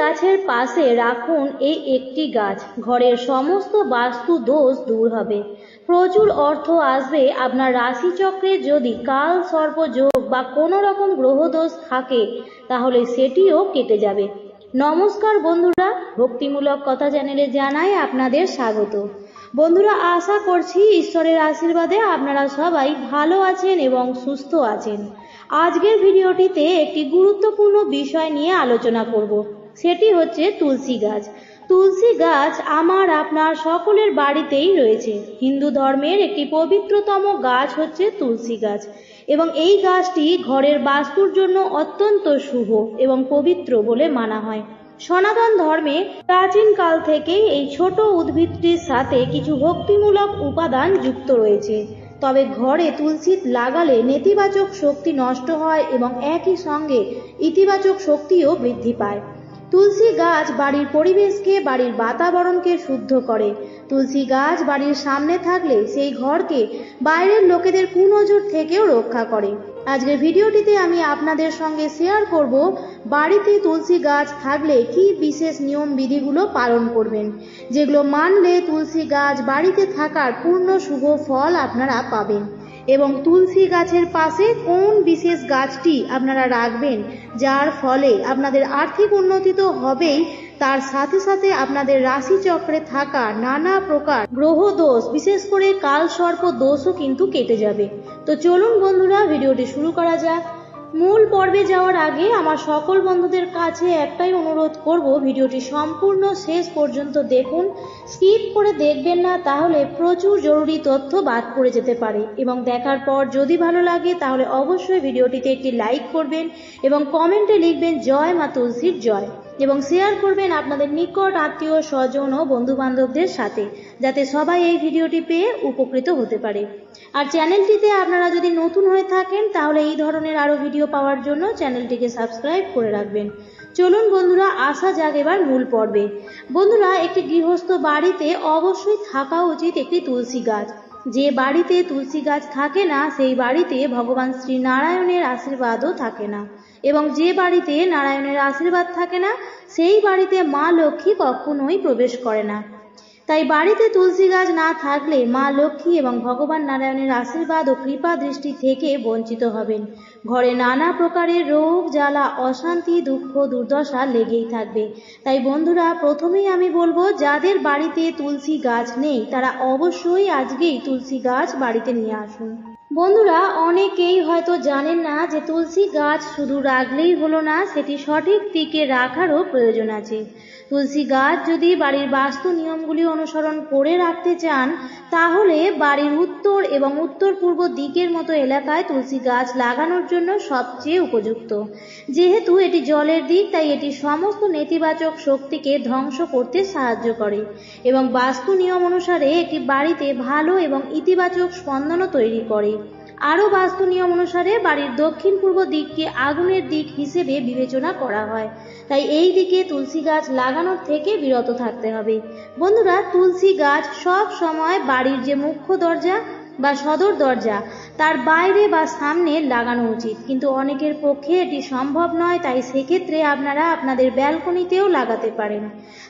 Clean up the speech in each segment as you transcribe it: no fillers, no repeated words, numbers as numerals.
গাছের পাশে রাখুন এই একটি গাছ, ঘরের সমস্ত বাস্তু দোষ দূর হবে, প্রচুর অর্থ আসবে। আপনার রাশিচক্রে যদি কাল সর্প যোগ বা কোনো রকম গ্রহদোষ থাকে তাহলে সেটিও কেটে যাবে। নমস্কার বন্ধুরা, ভক্তিমূলক কথা চ্যানেলে জানাই আপনাদের স্বাগত। বন্ধুরা, আশা করছি ঈশ্বরের আশীর্বাদে আপনারা সবাই ভালো আছেন এবং সুস্থ আছেন। আজকের ভিডিওটিতে একটি গুরুত্বপূর্ণ বিষয় নিয়ে আলোচনা করব, সেটি হচ্ছে তুলসী গাছ। তুলসী গাছ আমার আপনার সকলের বাড়িতেই রয়েছে। হিন্দু ধর্মের একটি পবিত্রতম গাছ হচ্ছে তুলসী গাছ, এবং এই গাছটি ঘরের বাস্তুর জন্য অত্যন্ত শুভ এবং পবিত্র বলে মানা হয়। সনাতন ধর্মে প্রাচীন কাল থেকেই এই ছোট উদ্ভিদটির সাথে কিছু ভক্তিমূলক উপাদান যুক্ত রয়েছে। তবে ঘরে তুলসী লাগালে নেতিবাচক শক্তি নষ্ট হয় এবং একই সঙ্গে ইতিবাচক শক্তিও বৃদ্ধি পায়। তুলসী গাছ বাড়ির পরিবেশকে, বাড়ির বাতাবরণকে শুদ্ধ করে। তুলসী গাছ বাড়ির সামনে থাকলে সেই ঘরকে বাইরের লোকেদের কুনজর থেকেও রক্ষা করে। আজকের ভিডিওটিতে আমি আপনাদের সঙ্গে শেয়ার করব বাড়িতে তুলসী গাছ থাকলে কি বিশেষ নিয়ম বিধিগুলো পালন করবেন, যেগুলো মানলে তুলসী গাছ বাড়িতে থাকার পূর্ণ শুভ ফল আপনারা পাবেন, এবং তুলসী গাছের পাশে কোন বিশেষ গাছটি আপনারা রাখবেন যার ফলে আপনাদের আর্থিক উন্নতি তো হবেই, তার সাথে সাথে আপনাদের রাশিচক্রে থাকা নানা প্রকার গ্রহ দোষ, বিশেষ করে কাল সর্প দোষও কিন্তু কেটে যাবে। তো চলুন বন্ধুরা, ভিডিওটি শুরু করা যাক। মূল পর্বে যাওয়ার আগে আমার সকল বন্ধুদের কাছে একটাই অনুরোধ করব, ভিডিওটি সম্পূর্ণ শেষ পর্যন্ত দেখুন। স্কিপ করে দেখবেন না, তাহলে প্রচুর জরুরি তথ্য বাদ পড়ে যেতে পারে। এবং দেখার পর যদি ভালো লাগে তাহলে অবশ্যই ভিডিওটিতে একটি লাইক করবেন এবং কমেন্টে লিখবেন জয় মা তুলসীর জয়, এবং শেয়ার করবেন আপনাদের নিকট আত্মীয় স্বজন ও বন্ধু বান্ধবদের সাথে, যাতে সবাই এই ভিডিওটি পেয়ে উপকৃত হতে পারে। আর চ্যানেলটিতে আপনারা যদি নতুন হয়ে থাকেন তাহলে এই ধরনের আরো ভিডিও পাওয়ার জন্য চ্যানেলটিকে সাবস্ক্রাইব করে রাখবেন। চলুন বন্ধুরা, আসা যাক এবার মূল পর্বে। বন্ধুরা, একটি গৃহস্থ বাড়িতে অবশ্যই থাকা উচিত একটি তুলসী গাছ। যে বাড়িতে তুলসী গাছ থাকে না সেই বাড়িতে ভগবান শ্রী নারায়ণের আশীর্বাদও থাকে না, এবং যে বাড়িতে নারায়ণের আশীর্বাদ থাকে না সেই বাড়িতে মা লক্ষ্মী কখনোই প্রবেশ করে না। তাই বাড়িতে তুলসী গাছ না থাকলে মা লক্ষ্মী এবং ভগবান নারায়ণের আশীর্বাদ ও কৃপা দৃষ্টি থেকে বঞ্চিত হবেন। ঘরে নানা প্রকারের রোগ জ্বালা, অশান্তি, দুঃখ, দুর্দশা লেগেই থাকবে। তাই বন্ধুরা, প্রথমেই আমি বলবো, যাদের বাড়িতে তুলসী গাছ নেই তারা অবশ্যই আজকেই তুলসী গাছ বাড়িতে নিয়ে আসুন। বন্ধুরা, অনেকেই হয়তো জানেন না যে তুলসী গাছ শুধু রাখলেই হলো না, সেটি সঠিক দিকে রাখারও প্রয়োজন আছে। তুলসী গাছ যদি বাড়ির বাস্তু নিয়মগুলি অনুসরণ করে রাখতে চান তাহলে বাড়ির উত্তর এবং উত্তর পূর্ব দিকের মতো এলাকায় তুলসী গাছ লাগানোর জন্য সবচেয়ে উপযুক্ত। যেহেতু এটি জলের দিক, তাই এটি সমস্ত নেতিবাচক শক্তিকে ধ্বংস করতে সাহায্য করে এবং বাস্তু নিয়ম অনুসারে একটি বাড়িতে ভালো এবং ইতিবাচক স্পন্দনও তৈরি করে। আরও বাস্তু নিয়ম অনুসারে বাড়ির দক্ষিণ পূর্ব দিককে আগুনের দিক হিসেবে বিবেচনা করা হয়, তাই এই দিকে তুলসী গাছ লাগানোর থেকে বিরত থাকতে হবে। বন্ধুরা, তুলসী গাছ সব সময় বাড়ির যে মুখ্য দরজা বা সদর দরজা তার বাইরে বা সামনে লাগানো উচিত, কিন্তু অনেকের পক্ষে এটি সম্ভব নয়, তাই সেক্ষেত্রে আপনারা আপনাদের ব্যালকনিতেও লাগাতে পারেন।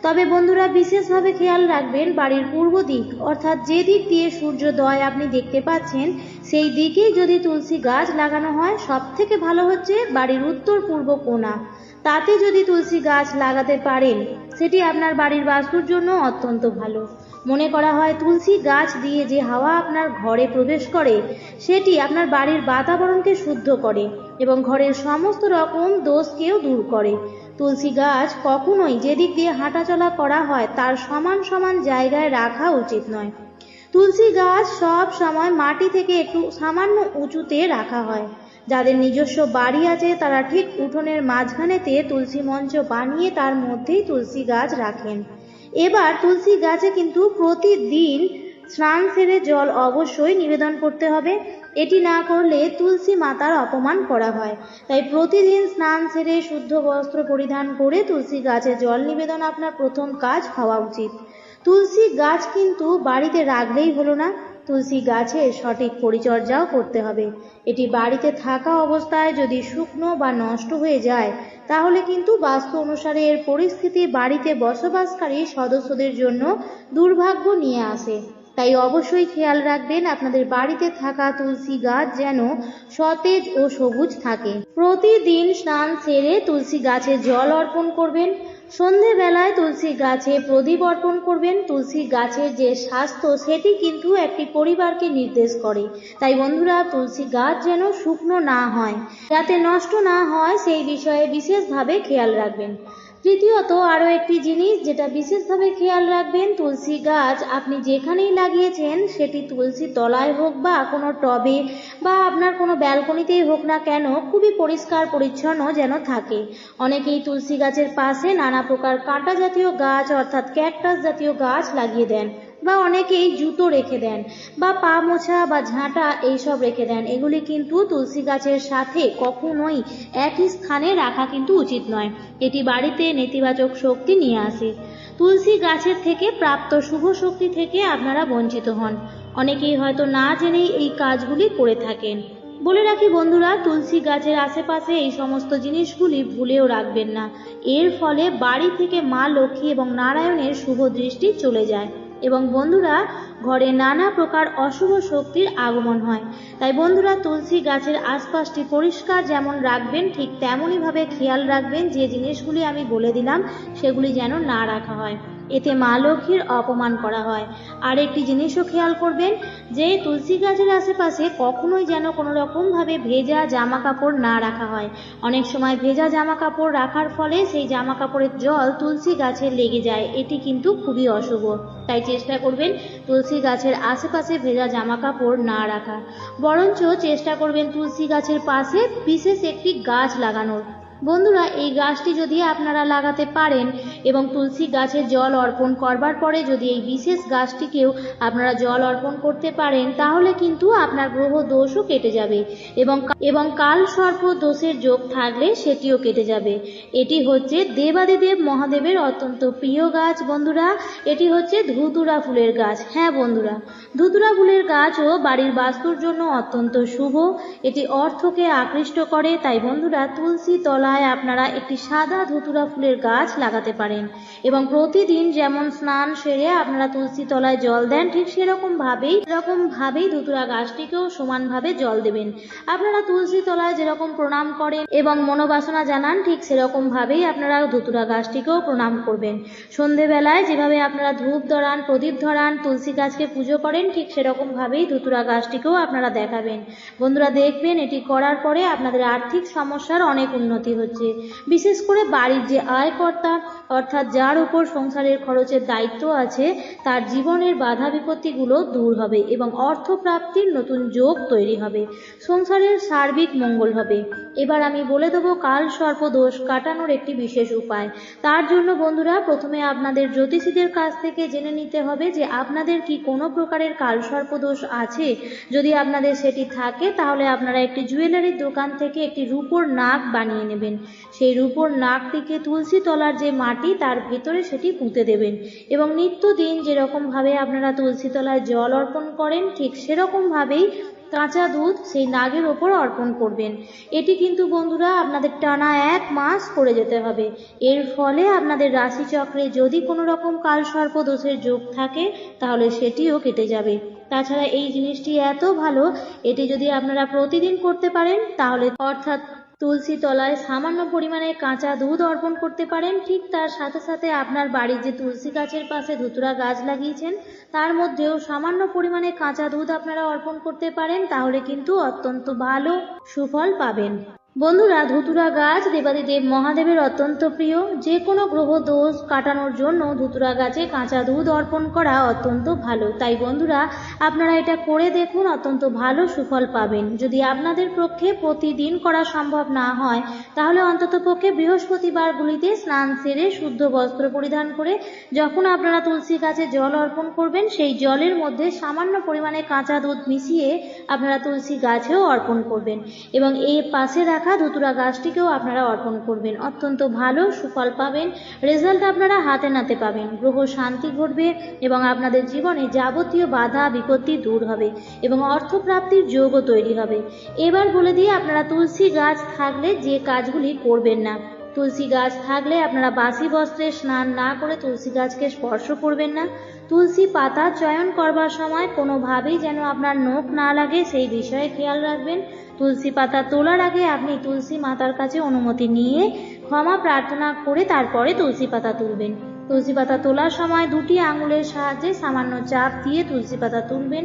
তবে বন্ধুরা, বিশেষভাবে খেয়াল রাখবেন বাড়ির পূর্ব দিক, অর্থাৎ যে দিক দিয়ে সূর্যোদয় আপনি দেখতে পাচ্ছেন সেই দিকেই যদি তুলসী গাছ লাগানো হয়। সব থেকে ভালো হচ্ছে বাড়ির উত্তর পূর্ব কোণা, তাতে যদি তুলসী গাছ লাগাতে পারেন সেটি আপনার বাড়ির বাস্তুর জন্য অত্যন্ত ভালো। মনে করা হয় তুলসী গাছ দিয়ে যে হাওয়া আপনার ঘরে প্রবেশ করে সেটি আপনার বাড়ির বাতাবরণকে শুদ্ধ করে এবং ঘরের সমস্ত রকম দোষকেও দূর করে। তুলসী গাছ কখনোই যেদিক দিয়ে হাঁটাচলা করা হয় তার সমান সমান জায়গায় রাখা উচিত নয়। তুলসী গাছ সব সময় মাটি থেকে একটু সামান্য উঁচুতে রাখা হয়। যাদের নিজস্ব বাড়ি আছে তারা ঠিক উঠোনের মাঝখানেতে তুলসী মঞ্চ বানিয়ে তার মধ্যেই তুলসী গাছ রাখেন। এবার তুলসী গাছে কিন্তু প্রতিদিন স্নান সেরে জল অবশ্যই নিবেদন করতে হবে। এটি না করলে তুলসী মাতার অপমান করা হয়। তাই প্রতিদিন স্নান সেরে শুদ্ধ বস্ত্র পরিধান করে তুলসী গাছে জল নিবেদন আপনার প্রথম কাজ হওয়া উচিত। তুলসী গাছ কিন্তু বাড়িতে রাখলেই হলো না, তুলসী গাছের সঠিক পরিচর্যাও করতে হবে। এটি বাড়িতে থাকা অবস্থায় যদি শুকনো বা নষ্ট হয়ে যায় তাহলে কিন্তু বাস্তু অনুসারে এর পরিস্থিতি বাড়িতে বসবাসকারী সদস্যদের জন্য দুর্ভাগ্য নিয়ে আসে। তাই অবশ্যই খেয়াল রাখবেন আপনাদের বাড়িতে থাকা তুলসী গাছ যেন সতেজ ও সবুজ থাকে। প্রতিদিন স্নান সেরে তুলসী গাছে জল অর্পণ করবেন। সন্ধেবেলায় তুলসী গাছে প্রদীপ অর্পণ করবেন। তুলসী গাছের যে স্বাস্থ্য সেটি কিন্তু একটি পরিবারকে নির্দেশ করে। তাই বন্ধুরা, তুলসী গাছ যেন শুকনো না হয়, যাতে নষ্ট না হয় সেই বিষয়ে বিশেষভাবে খেয়াল রাখবেন। তৃতীয়ত আরও একটি জিনিস যেটা বিশেষভাবে খেয়াল রাখবেন, তুলসী গাছ আপনি যেখানেই লাগিয়েছেন সেটি তুলসী তলায় হোক বা কোনো টবে বা আপনার কোনো ব্যালকনিতেই হোক না কেন, খুবই পরিষ্কার পরিচ্ছন্ন যেন থাকে। অনেকেই তুলসী গাছের পাশে নানা প্রকার কাঁটা জাতীয় গাছ অর্থাৎ ক্যাকটাস জাতীয় গাছ লাগিয়ে দেন, বা অনেকেই জুতো রেখে দেন বা পা মোছা বা ঝাঁটা এইসব রেখে দেন। এগুলি কিন্তু তুলসী গাছের সাথে কখনোই একই স্থানে রাখা কিন্তু উচিত নয়। এটি বাড়িতে নেতিবাচক শক্তি নিয়ে আসে। তুলসী গাছের থেকে প্রাপ্ত শুভ শক্তি থেকে আপনারা বঞ্চিত হন। অনেকেই হয়তো না জেনেই এই কাজগুলি করে থাকেন। বলে রাখি বন্ধুরা, তুলসী গাছের আশেপাশে এই সমস্ত জিনিসগুলি ভুলেও রাখবেন না। এর ফলে বাড়ি থেকে মা লক্ষ্মী এবং নারায়ণের শুভ দৃষ্টি চলে যায় এবং বন্ধুরা, ঘরে নানা প্রকার অশুভ শক্তির আগমন হয়। তাই বন্ধুরা, তুলসী গাছের আশপাশটি পরিষ্কার যেমন রাখবেন, ঠিক তেমনইভাবে খেয়াল রাখবেন যে জিনিসগুলি আমি বলে দিলাম সেগুলি যেন না রাখা হয়। এতে মা লক্ষ্মীর অপমান করা হয়। আর একটি জিনিসও খেয়াল করবেন যে তুলসী গাছের আশেপাশে কখনোই যেন কোনো রকমভাবে ভেজা জামা কাপড় না রাখা হয়। অনেক সময় ভেজা জামা কাপড় রাখার ফলে সেই জামা কাপড়ের জল তুলসী গাছে লেগে যায়, এটি কিন্তু খুবই অশুভ। তাই চেষ্টা করবেন তুলসী গাছের আশেপাশে ভেজা জামা কাপড় না রাখা, বরঞ্চ চেষ্টা করবেন তুলসী গাছের পাশে বিশেষ একটি গাছ লাগানোর। বন্ধুরা, এই গাছটি যদি আপনারা লাগাতে পারেন এবং তুলসী গাছে জল অর্পণ করবার পরে যদি এই বিশেষ গাছটিকেও আপনারা জল অর্পণ করতে পারেন, তাহলে কিন্তু আপনার গ্রহ দোষও কেটে যাবে এবং কাল সর্প দোষের যোগ থাকলে সেটিও কেটে যাবে। এটি হচ্ছে দেবাদিদেব মহাদেবের অত্যন্ত প্রিয় গাছ বন্ধুরা। এটি হচ্ছে ধুতুরা ফুলের গাছ। হ্যাঁ বন্ধুরা, ধুতুরা ফুলের গাছও বাড়ির বাস্তুর জন্য অত্যন্ত শুভ। এটি অর্থকে আকৃষ্ট করে। তাই বন্ধুরা, তুলসী তলায় আপনারা একটি সাদা ধুতুরা ফুলের গাছ লাগাতে পারেন এবং প্রতিদিন যেমন স্নান সেরে আপনারা তুলসী তলায় জল দেন, ঠিক সেরকম ভাবেই ধুতুরা গাছটিকেও সমানভাবে জল দেবেন। আপনারা তুলসী তলায় যেরকম প্রণাম করেন এবং মনোবাসনা জানান, ঠিক সেরকম ভাবেই আপনারা ধুতুরা গাছটিকেও প্রণাম করবেন। সন্ধেবেলায় যেভাবে আপনারা ধূপ ধরান, প্রদীপ ধরান, তুলসী গাছকে পুজো করেন, ঠিক সেরকম ভাবেই ধুতুরা গাছটিকেও আপনারা দেখাবেন। বন্ধুরা, দেখবেন এটি করার পরে আপনাদের আর্থিক সমস্যার অনেক উন্নতি হচ্ছে। বিশেষ করে বাড়ির যে আয়কর্তা অর্থাৎ যার উপর সংসারের খরচের দায়িত্ব আছে, তার জীবনের বাধা বিপত্তিগুলো দূর হবে এবং অর্থপ্রাপ্তির নতুন যোগ তৈরি হবে। সংসারের সার্বিক মঙ্গল হবে। এবার আমি বলে দেবো কাল সর্প দোষ কাটানোর একটি বিশেষ উপায়। তার জন্য বন্ধুরা, প্রথমে আপনাদের জ্যোতিষীদের কাছ থেকে জেনে নিতে হবে যে আপনাদের কি কোনো প্রকারের কাল সর্প দোষ আছে। যদি আপনাদের সেটি থাকে, তাহলে আপনারা একটি জুয়েলারির দোকান থেকে একটি রূপোর নাক বানিয়ে নেবেন। সেই রূপোর নাকটিকে তুলসী তলার যে মাটি তার ভেতরে সেটি পুঁতে দেবেন এবং নিত্যদিন যেরকমভাবে আপনারা তুলসী তলায় জল অর্পণ করেন, ঠিক সেরকমভাবেই কাঁচা দুধ সেই নাগের ওপর অর্পণ করবেন। এটি কিন্তু বন্ধুরা আপনাদের টানা 1 মাস করে যেতে হবে। এর ফলে আপনাদের রাশিচক্রে যদি কোনো রকম কালসর্প দোষের যোগ থাকে, তাহলে সেটিও কেটে যাবে। তাছাড়া এই জিনিসটি এত ভালো, এটি যদি আপনারা প্রতিদিন করতে পারেন, তাহলে অর্থাৎ তুলসী তলায় সামান্য পরিমাণে কাঁচা দুধ অর্পণ করতে পারেন। ঠিক তার সাথে সাথে আপনার বাড়ির যে তুলসী গাছের পাশে ধুতুরা গাছ লাগিয়েছেন, তার মধ্যেও সামান্য পরিমাণে কাঁচা দুধ আপনারা অর্পণ করতে পারেন, তাহলে কিন্তু অত্যন্ত ভালো সুফল পাবেন। বন্ধুরা, ধুতুরা গাছ দেবাদিদেব মহাদেবের অত্যন্ত প্রিয়। যে কোনো গ্রহ দোষ কাটানোর জন্য ধুতুরা গাছে কাঁচা দুধ অর্পণ করা অত্যন্ত ভালো। তাই বন্ধুরা, আপনারা এটা করে দেখুন, অত্যন্ত ভালো সুফল পাবেন। যদি আপনাদের পক্ষে প্রতিদিন করা সম্ভব না হয়, তাহলে অন্তত পক্ষে বৃহস্পতিবারগুলিতে স্নান সেরে শুদ্ধ বস্ত্র পরিধান করে যখন আপনারা তুলসী গাছে জল অর্পণ করবেন, সেই জলের মধ্যে সামান্য পরিমাণে কাঁচা দুধ মিশিয়ে আপনারা তুলসী গাছেও অর্পণ করবেন এবং এর পাশে ধুতুরা গাছটিকেও আপনারা অর্পণ করবেন। অত্যন্ত ভালো সুফল পাবেন, রেজাল্ট আপনারা হাতে নাতে পাবেন। গ্রহ শান্তি ঘটবে এবং আপনাদের জীবনে যাবতীয় বাধা বিপত্তি দূর হবে এবং অর্থপ্রাপ্তির যোগও তৈরি হবে। এবার বলে দিয়ে আপনারা তুলসী গাছ থাকলে যে কাজগুলি করবেন না। তুলসী গাছ থাকলে আপনারা বাসি বস্ত্রে স্নান না করে তুলসী গাছকে স্পর্শ করবেন না। তুলসী পাতা চয়ন করবার সময় কোনোভাবেই যেন আপনার নখ না লাগে সেই বিষয়ে খেয়াল রাখবেন। তুলসী পাতা তোলার আগে আপনি তুলসী মাতার কাছে অনুমতি নিয়ে ক্ষমা প্রার্থনা করে তারপরে তুলসী পাতা তুলবেন। তুলসী পাতা তোলার সময় দুটি আঙুলের সাহায্যে সামান্য চাপ দিয়ে তুলসী পাতা তুলবেন।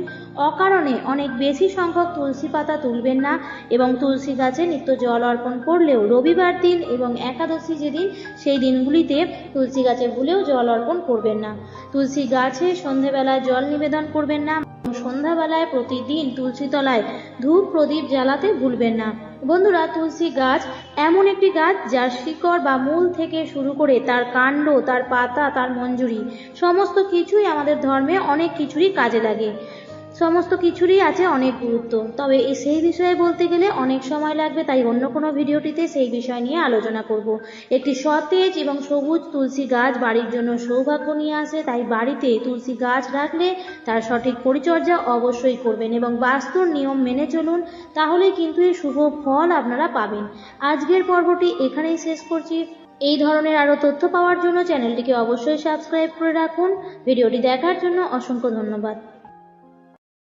অকারণে অনেক বেশি সংখ্যক তুলসী পাতা তুলবেন না এবং তুলসী গাছে নিত্য জল অর্পণ করলেও রবিবার দিন এবং একাদশী যেদিন সেই দিনগুলিতে তুলসী গাছে ভুলেও জল অর্পণ করবেন না। তুলসী গাছে সন্ধেবেলায় জল নিবেদন করবেন না। সন্ধ্যাবেলায় প্রতিদিন তুলসী তলায় ধূপ প্রদীপ জ্বালাতে ভুলবেন না। বন্ধুরা, তুলসী গাছ এমন একটি গাছ যার শিকড় বা মূল থেকে শুরু করে তার কাণ্ড, তার পাতা, তার মঞ্জুরি সমস্ত কিছুই আমাদের ধর্মে অনেক কিছুরই কাজে লাগে। সমস্ত কিছুরই আছে অনেক গুরুত্ব। তবে সেই বিষয়ে বলতে গেলে অনেক সময় লাগবে, তাই অন্য কোনো ভিডিওটিতে সেই বিষয় নিয়ে আলোচনা করব। একটি সতেজ এবং সবুজ তুলসী গাছ বাড়ির জন্য সৌভাগ্য নিয়ে আসে, তাই বাড়িতে তুলসী গাছ রাখলে তার সঠিক পরিচর্যা অবশ্যই করবেন এবং বাস্তুর নিয়ম মেনে চলুন, তাহলেই কিন্তু এই শুভ ফল আপনারা পাবেন। আজকের পর্বটি এখানেই শেষ করছি। এই ধরনের আরও তথ্য পাওয়ার জন্য চ্যানেলটিকে অবশ্যই সাবস্ক্রাইব করে রাখুন। ভিডিওটি দেখার জন্য অসংখ্য ধন্যবাদ।